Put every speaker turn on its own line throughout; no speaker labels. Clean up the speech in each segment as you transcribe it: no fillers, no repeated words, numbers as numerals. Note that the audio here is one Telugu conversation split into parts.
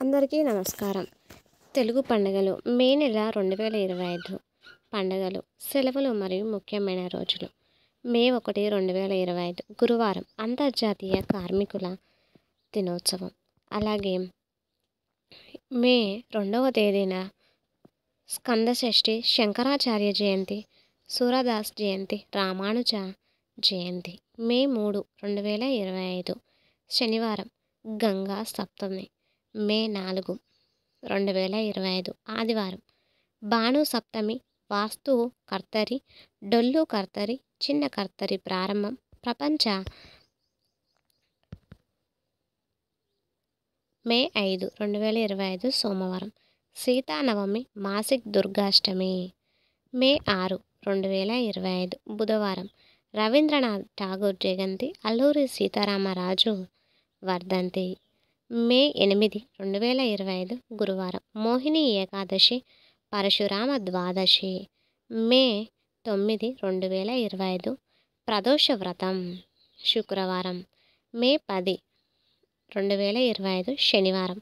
అందరికీ నమస్కారం. తెలుగు పండుగలు మే నెల 2025 పండుగలు, సెలవులు మరియు ముఖ్యమైన రోజులు. మే 1, 2025 గురువారం అంతర్జాతీయ కార్మికుల దినోత్సవం. అలాగే మే 2వ తేదీన స్కందషష్ఠి, శంకరాచార్య జయంతి, సూరదాస్ జయంతి, రామానుజ జయంతి. మే 3, 2025 శనివారం గంగా సప్తమి. మే 4, 2025 ఆదివారం భాను సప్తమి. వాస్తు కర్తరి, డొల్లు కర్తరి, చిన్న కర్తరి ప్రారంభం. ప్రపంచ మే 5, 2025 సోమవారం సీతానవమి, మాసిక్ దుర్గాష్టమి. మే 6, 2025 బుధవారం రవీంద్రనాథ్ ఠాగూర్ జయంతి, అల్లూరి సీతారామరాజు వర్ధంతి. మే 8, 2025 గురువారం మోహిని ఏకాదశి, పరశురామ ద్వాదశి. మే 9, 2025 ప్రదోష వ్రతం శుక్రవారం. మే 10, 2025 శనివారం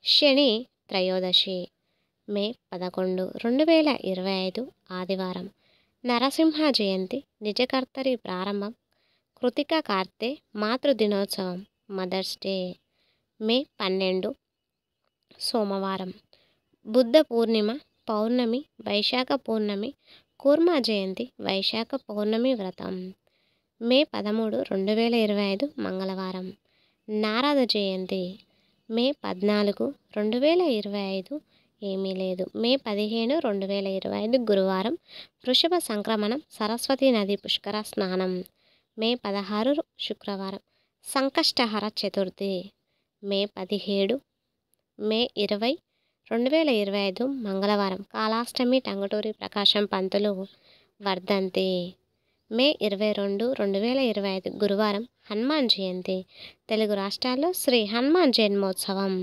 శని త్రయోదశి. మే 11, 2025 ఆదివారం నరసింహ జయంతి, నిజకర్తరి ప్రారంభం. కృతిక కార్తె మాతృదినోత్సవం, మదర్స్ డే. మే 12 సోమవారం బుద్ధ పూర్ణిమ, పౌర్ణమి, వైశాఖ పౌర్ణమి, కూర్మ జయంతి, వైశాఖ పౌర్ణమి వ్రతం. మే 13, 2025 మంగళవారం నారద జయంతి. మే 14, 2025 ఏమీ లేదు. మే 15, 2025 గురువారం వృషభ సంక్రమణం, సరస్వతి నది పుష్కర స్నానం. మే 16 శుక్రవారం సంకష్టహర చతుర్థి. మే 17, మే 20, 2025 మంగళవారం కాళాష్టమి, టంగుటూరి ప్రకాశం పంతులు వర్ధంతి. మే 22, 2025 గురువారం హనుమాన్ జయంతి. తెలుగు రాష్ట్రాల్లో శ్రీ హనుమాన్ జన్మోత్సవం.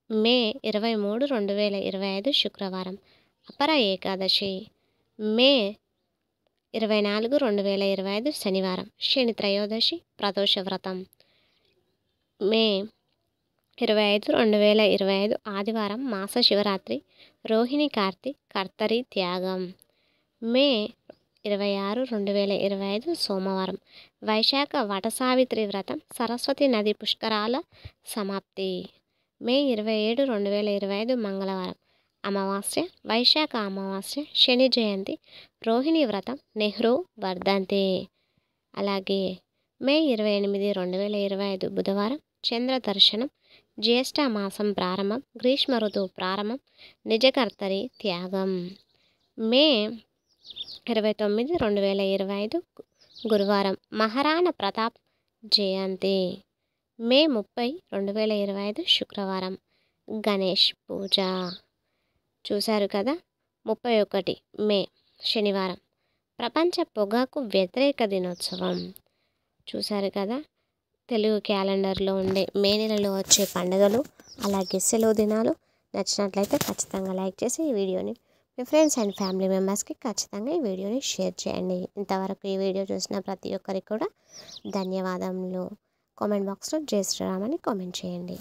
మే 23, 2025 శుక్రవారం అపర ఏకాదశి. మే 24, 2025 శనివారం శని త్రయోదశి, ప్రదోష వ్రతం. మే 25, 2025 ఆదివారం మాస శివరాత్రి, రోహిణి కార్తె, కర్తరి త్యాగం. మే 26, 2025 సోమవారం వైశాఖ వటసావిత్రి వ్రతం, సరస్వతి నది పుష్కరాల సమాప్తి. మే 27, 2025 మంగళవారం అమావాస్య, వైశాఖ అమావాస్య, శని జయంతి, రోహిణి వ్రతం, నెహ్రూ వర్ధంతి. అలాగే మే 28, 2025 బుధవారం చంద్ర దర్శనం, జ్యేష్ఠ మాసం ప్రారంభం, గ్రీష్మ ఋతువు ప్రారంభం, నిజకర్తరి త్యాగం. మే 29, 2025 గురువారం మహారాణా ప్రతాప్ జయంతి. మే 30, 2025 శుక్రవారం గణేష్ పూజ. చూశారు కదా. 31 మే శనివారం ప్రపంచ పొగాకు వ్యతిరేక దినోత్సవం. చూశారు కదా. తెలుగు క్యాలెండర్లో ఉండే మే నెలలో వచ్చే పండుగలు, అలాగే సెలవు దినాలు నచ్చినట్లయితే ఖచ్చితంగా లైక్ చేసి ఈ వీడియోని మీ ఫ్రెండ్స్ అండ్ ఫ్యామిలీ మెంబర్స్కి ఖచ్చితంగా ఈ వీడియోని షేర్ చేయండి. ఇంతవరకు ఈ వీడియో చూసిన ప్రతి ఒక్కరికి కూడా ధన్యవాదములు. కామెంట్ బాక్స్లో జై శ్రీరామ్ అని కామెంట్ చేయండి.